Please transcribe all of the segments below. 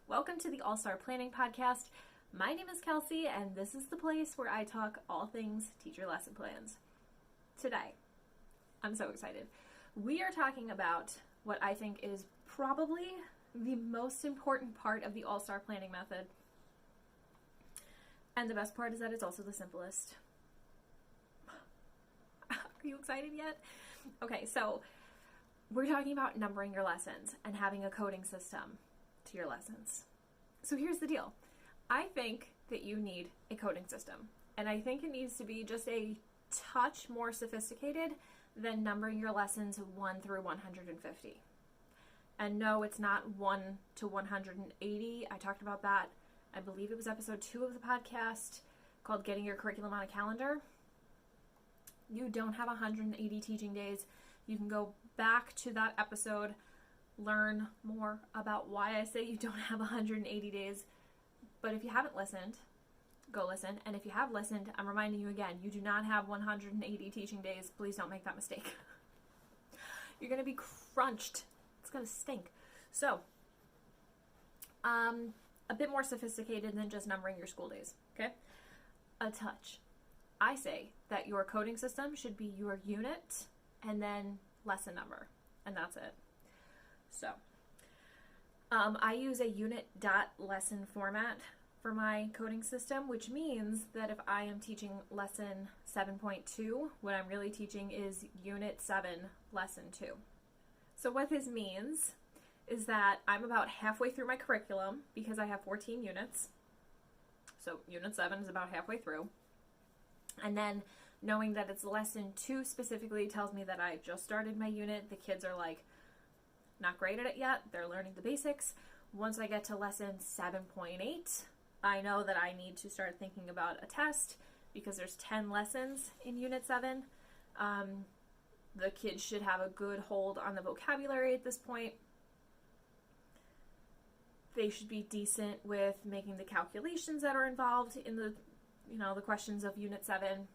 Welcome to the All-Star Planning Podcast. My name is Kelsey, and this is the place where I talk all things teacher lesson plans. Today, I'm so excited. We are talking about what I think is probably the most important part of the All-Star Planning method. And the best part is that it's also the simplest. Are you excited yet? Okay, so we're talking about numbering your lessons and having a coding system to your lessons. So here's the deal. I think that you need a coding system, and I think it needs to be just a touch more sophisticated than numbering your lessons 1 through 150. And no, it's not 1 to 180. I talked about that. I believe it was episode 2 of the podcast called Getting Your Curriculum on a Calendar. You don't have 180 teaching days. You can go back to that episode, learn more about why I say you don't have 180 days. But if you haven't listened, go listen. And if you have listened, I'm reminding you again, you do not have 180 teaching days. Please don't make that mistake. You're going to be crunched. It's going to stink. So, a bit more sophisticated than just numbering your school days, okay? A touch. I say that your coding system should be your unit and then lesson number, and that's it. So, I use a unit.lesson format for my coding system, which means that if I am teaching lesson 7.2, what I'm really teaching is unit 7, lesson 2. So what this means is that I'm about halfway through my curriculum because I have 14 units. So unit 7 is about halfway through. And then knowing that it's lesson 2 specifically tells me that I just started my unit. The kids are like not great at it yet. They're learning the basics. Once I get to lesson 7.8, I know that I need to start thinking about a test because there's 10 lessons in unit 7. The kids should have a good hold on the vocabulary at this point. They should be decent with making the calculations that are involved in the questions of unit 7.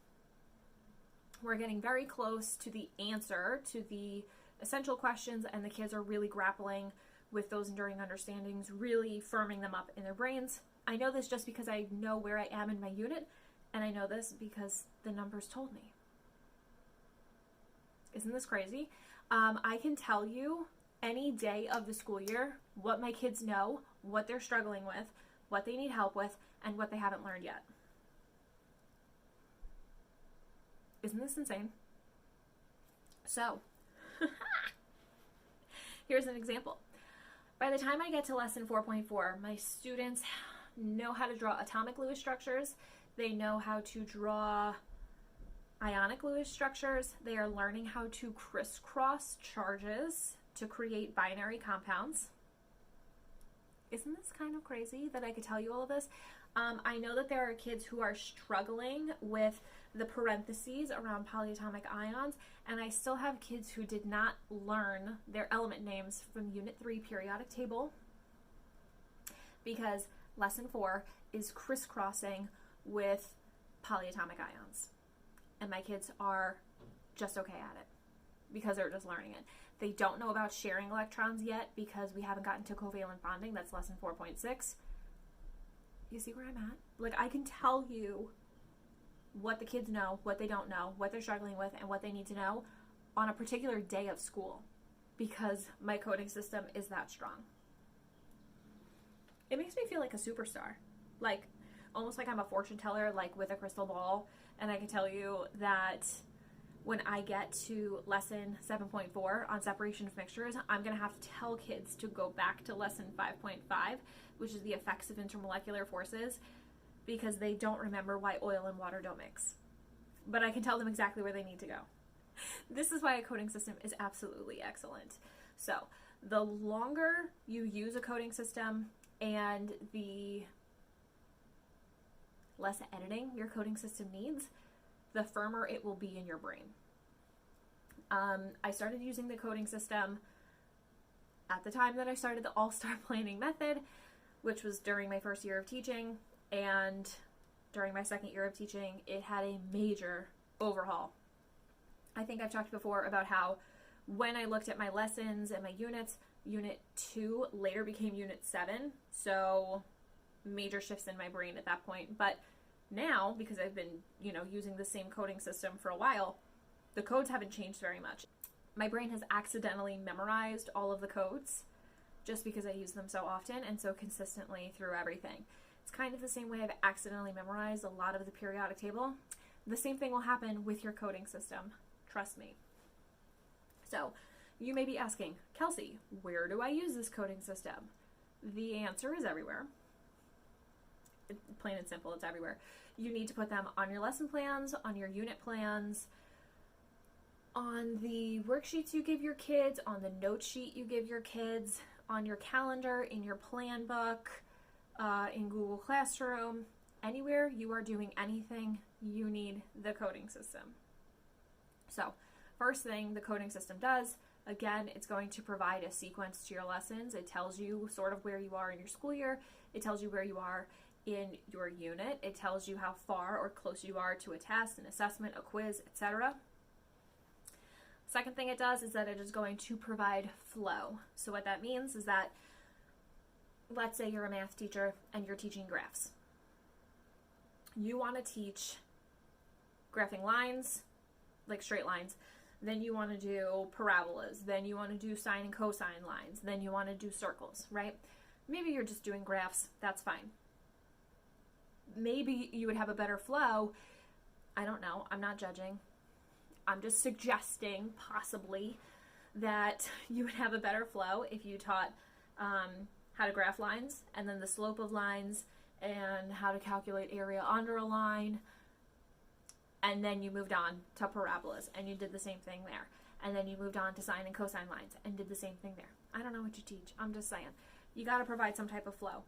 We're getting very close to the answer to the essential questions, and the kids are really grappling with those enduring understandings, really firming them up in their brains. I know this just because I know where I am in my unit, and I know this because the numbers told me. Isn't this crazy? I can tell you any day of the school year what my kids know, what they're struggling with, what they need help with, and what they haven't learned yet. Isn't this insane? So, here's an example. By the time I get to lesson 4.4, my students know how to draw atomic Lewis structures. They know how to draw ionic Lewis structures. They are learning how to crisscross charges to create binary compounds. Isn't this kind of crazy that I could tell you all of this? I know that there are kids who are struggling with the parentheses around polyatomic ions, and I still have kids who did not learn their element names from Unit 3 periodic table because Lesson 4 is crisscrossing with polyatomic ions. And my kids are just okay at it because they're just learning it. They don't know about sharing electrons yet because we haven't gotten to covalent bonding. That's lesson 4.6. You see where I'm at? Like, I can tell you what the kids know, what they don't know, what they're struggling with, and what they need to know on a particular day of school because my coding system is that strong. It makes me feel like a superstar. Like, almost like I'm a fortune teller, like with a crystal ball, and I can tell you that when I get to lesson 7.4 on separation of mixtures, I'm going to have to tell kids to go back to lesson 5.5, which is the effects of intermolecular forces, because they don't remember why oil and water don't mix. But I can tell them exactly where they need to go. This is why a coding system is absolutely excellent. So, the longer you use a coding system and the less editing your coding system needs, the firmer it will be in your brain. I started using the coding system at the time that I started the All-Star Planning method, which was during my first year of teaching, and during my second year of teaching, it had a major overhaul. I think I've talked before about how when I looked at my lessons and my units, Unit 2 later became Unit 7, so major shifts in my brain at that point. But now, because I've been, using the same coding system for a while, the codes haven't changed very much. My brain has accidentally memorized all of the codes just because I use them so often and so consistently through everything. It's kind of the same way I've accidentally memorized a lot of the periodic table. The same thing will happen with your coding system. Trust me. So, you may be asking, Kelsey, where do I use this coding system? The answer is everywhere. Plain and simple, it's everywhere. You need to put them on your lesson plans, on your unit plans, on the worksheets you give your kids, on the note sheet you give your kids, on your calendar, in your plan book, in Google Classroom. Anywhere you are doing anything, you need the coding system. So, first thing the coding system does, again, it's going to provide a sequence to your lessons. It tells you sort of where you are in your school year. It tells you where you are in your unit. It tells you how far or close you are to a test, an assessment, a quiz, etc. Second thing it does is that it is going to provide flow. So what that means is that, let's say you're a math teacher and you're teaching graphs. You want to teach graphing lines, like straight lines. Then you want to do parabolas. Then you want to do sine and cosine lines. Then you want to do circles, right? Maybe you're just doing graphs. That's fine. Maybe you would have a better flow. I don't know. I'm not judging. I'm just suggesting, possibly, that you would have a better flow if you taught how to graph lines, and then the slope of lines, and how to calculate area under a line, and then you moved on to parabolas, and you did the same thing there. And then you moved on to sine and cosine lines, and did the same thing there. I don't know what you teach. I'm just saying. You got to provide some type of flow.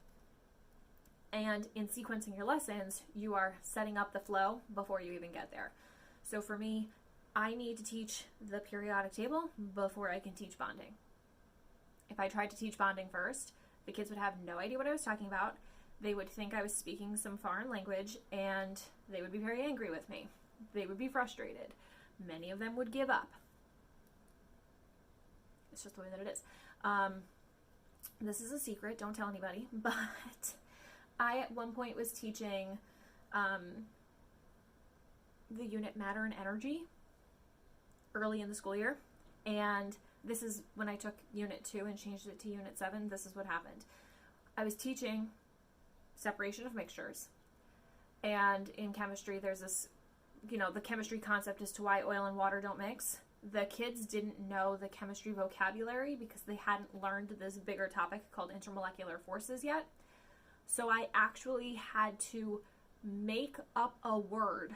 And in sequencing your lessons, you are setting up the flow before you even get there. So for me, I need to teach the periodic table before I can teach bonding. If I tried to teach bonding first, the kids would have no idea what I was talking about. They would think I was speaking some foreign language, and they would be very angry with me. They would be frustrated. Many of them would give up. It's just the way that it is. This is a secret, don't tell anybody, but I at one point was teaching the unit matter and energy early in the school year, and this is when I took Unit 2 and changed it to Unit 7. This is what happened. I was teaching separation of mixtures, and in chemistry there's this, the chemistry concept as to why oil and water don't mix. The kids didn't know the chemistry vocabulary because they hadn't learned this bigger topic called intermolecular forces yet. So I actually had to make up a word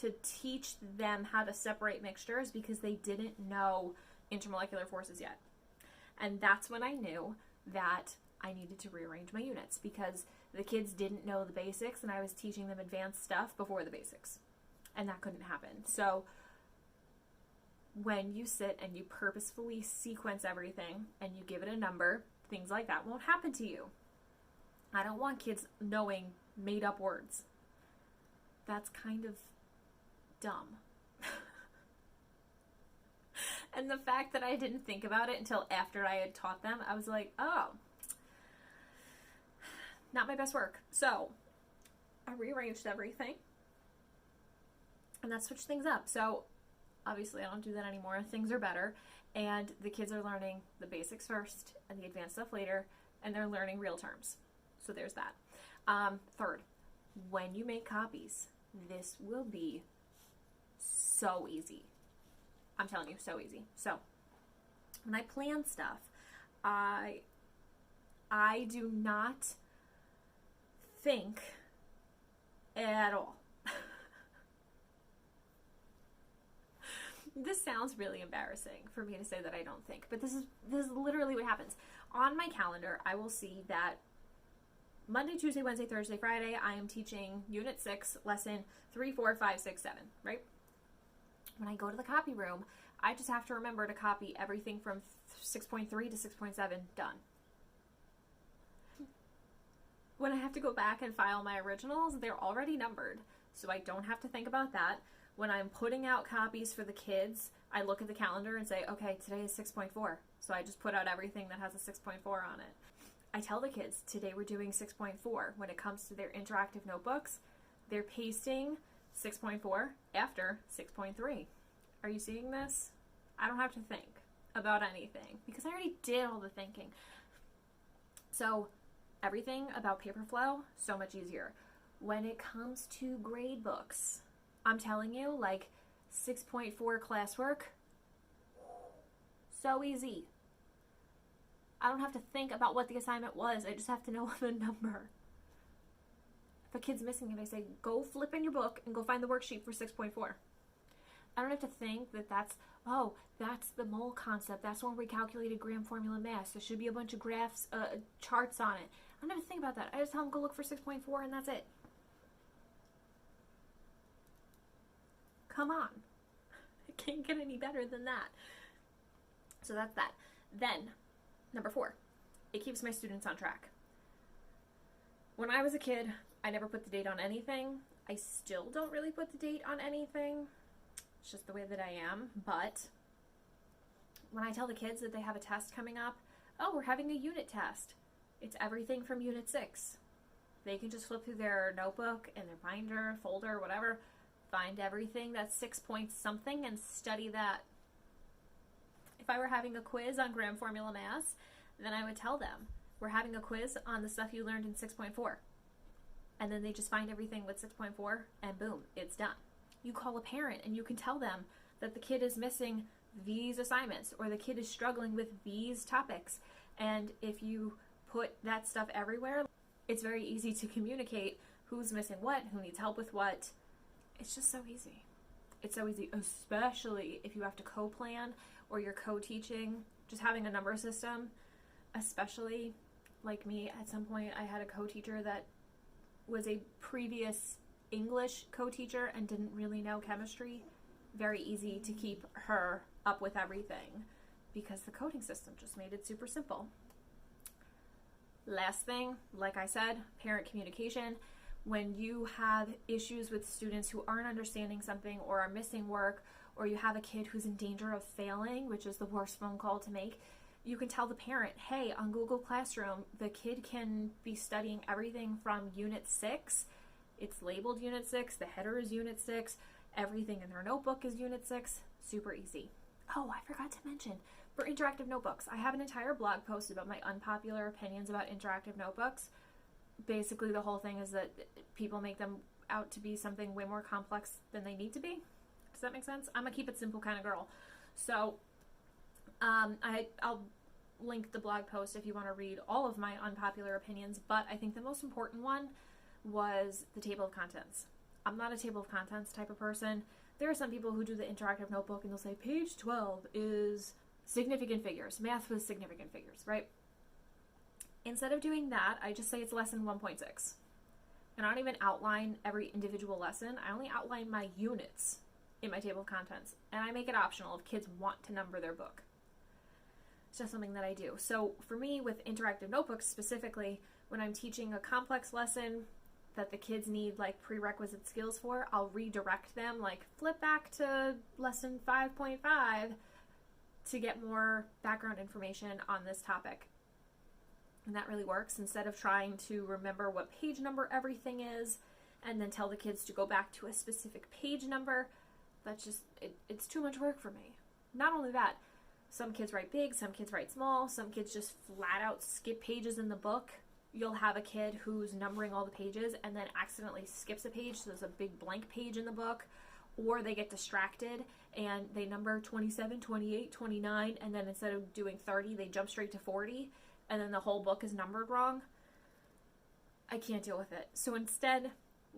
to teach them how to separate mixtures because they didn't know intermolecular forces yet. And that's when I knew that I needed to rearrange my units because the kids didn't know the basics and I was teaching them advanced stuff before the basics. And that couldn't happen. So when you sit and you purposefully sequence everything and you give it a number, things like that won't happen to you. I don't want kids knowing made up words. That's kind of dumb. And the fact that I didn't think about it until after I had taught them, I was like, oh, not my best work. So I rearranged everything and that switched things up. So obviously I don't do that anymore. Things are better and the kids are learning the basics first and the advanced stuff later, and they're learning real terms. So there's that. Third, when you make copies, this will be so easy. I'm telling you, so easy. So when I plan stuff, I do not think at all. This sounds really embarrassing for me to say that I don't think, but this is literally what happens. On my calendar, I will see that Monday, Tuesday, Wednesday, Thursday, Friday, I am teaching Unit 6, Lesson 3, 4, 5, 6, 7, right? When I go to the copy room, I just have to remember to copy everything from 6.3 to 6.7, done. When I have to go back and file my originals, they're already numbered, so I don't have to think about that. When I'm putting out copies for the kids, I look at the calendar and say, okay, today is 6.4, So I just put out everything that has a 6.4 on it. I tell the kids, today we're doing 6.4. When it comes to their interactive notebooks, they're pasting 6.4 after 6.3. Are you seeing this? I don't have to think about anything because I already did all the thinking. So everything about Paperflow, so much easier. When it comes to grade books, I'm telling you, like 6.4 classwork, so easy. I don't have to think about what the assignment was. I just have to know the number. If a kid's missing it, I say, go flip in your book and go find the worksheet for 6.4. I don't have to think that that's the mole concept. That's when we calculated gram formula mass. There should be a bunch of graphs, charts on it. I don't have to think about that. I just tell them go look for 6.4 and that's it. Come on. It can't get any better than that. So that's that. Then, number 4, it keeps my students on track. When I was a kid, I never put the date on anything. I still don't really put the date on anything. It's just the way that I am. But when I tell the kids that they have a test coming up, oh, we're having a unit test. It's everything from Unit 6. They can just flip through their notebook and their binder, folder, whatever, find everything that's 6 points something and study that. If I were having a quiz on gram formula mass, then I would tell them, we're having a quiz on the stuff you learned in 6.4. And then they just find everything with 6.4 and boom, it's done. You call a parent and you can tell them that the kid is missing these assignments or the kid is struggling with these topics. And if you put that stuff everywhere, it's very easy to communicate who's missing what, who needs help with what. It's just so easy. It's so easy, especially if you have to co-plan or you're co-teaching. Just having a number system, especially like me, at some point I had a co-teacher that was a previous English co-teacher and didn't really know chemistry. Very easy to keep her up with everything because the coding system just made it super simple. Last thing, like I said, parent communication. When you have issues with students who aren't understanding something or are missing work, or you have a kid who's in danger of failing, which is the worst phone call to make, you can tell the parent, hey, on Google Classroom, the kid can be studying everything from Unit 6. It's labeled Unit 6, the header is Unit 6, everything in their notebook is Unit 6. Super easy. Oh, I forgot to mention, for interactive notebooks, I have an entire blog post about my unpopular opinions about interactive notebooks. Basically, the whole thing is that people make them out to be something way more complex than they need to be. Does that make sense? I'm a keep it simple kind of girl. So I'll link the blog post if you want to read all of my unpopular opinions, but I think the most important one was the table of contents. I'm not a table of contents type of person. There are some people who do the interactive notebook and they'll say page 12 is significant figures, math with significant figures, right? Instead of doing that, I just say it's lesson 1.6. And I don't even outline every individual lesson. I only outline my units in my table of contents. And I make it optional if kids want to number their book. It's just something that I do. So for me, with interactive notebooks specifically, when I'm teaching a complex lesson that the kids need like prerequisite skills for, I'll redirect them, like flip back to lesson 5.5 to get more background information on this topic. And that really works, instead of trying to remember what page number everything is and then tell the kids to go back to a specific page number. That's just, it's too much work for me. Not only that, some kids write big, some kids write small, some kids just flat out skip pages in the book. You'll have a kid who's numbering all the pages and then accidentally skips a page, so there's a big blank page in the book, or they get distracted and they number 27, 28, 29, and then instead of doing 30, they jump straight to 40. And then the whole book is numbered wrong. I can't deal with it. So instead,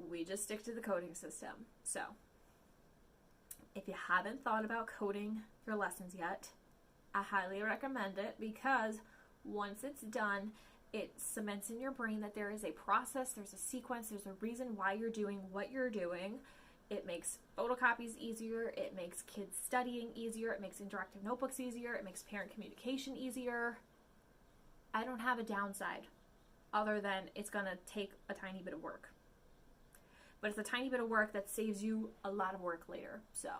we just stick to the coding system. So, if you haven't thought about coding your lessons yet, I highly recommend it, because once it's done, it cements in your brain that there is a process, there's a sequence, there's a reason why you're doing what you're doing. It makes photocopies easier, it makes kids studying easier, it makes interactive notebooks easier, it makes parent communication easier. I don't have a downside other than it's going to take a tiny bit of work. But it's a tiny bit of work that saves you a lot of work later. So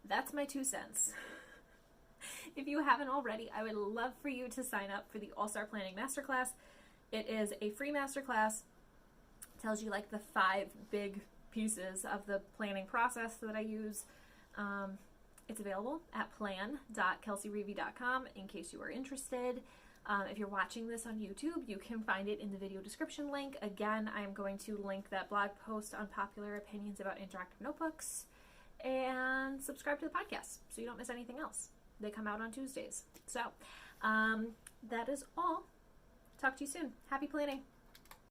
that's my 2 cents. If you haven't already, I would love for you to sign up for the All-Star Planning Masterclass. It is a free masterclass. It tells you like the 5 big pieces of the planning process that I use. It's available at plan.kelseyreevy.com in case you are interested. If you're watching this on YouTube, you can find it in the video description link. Again, I am going to link that blog post on popular opinions about interactive notebooks, and subscribe to the podcast so you don't miss anything else. They come out on Tuesdays. So that is all. Talk to you soon. Happy planning.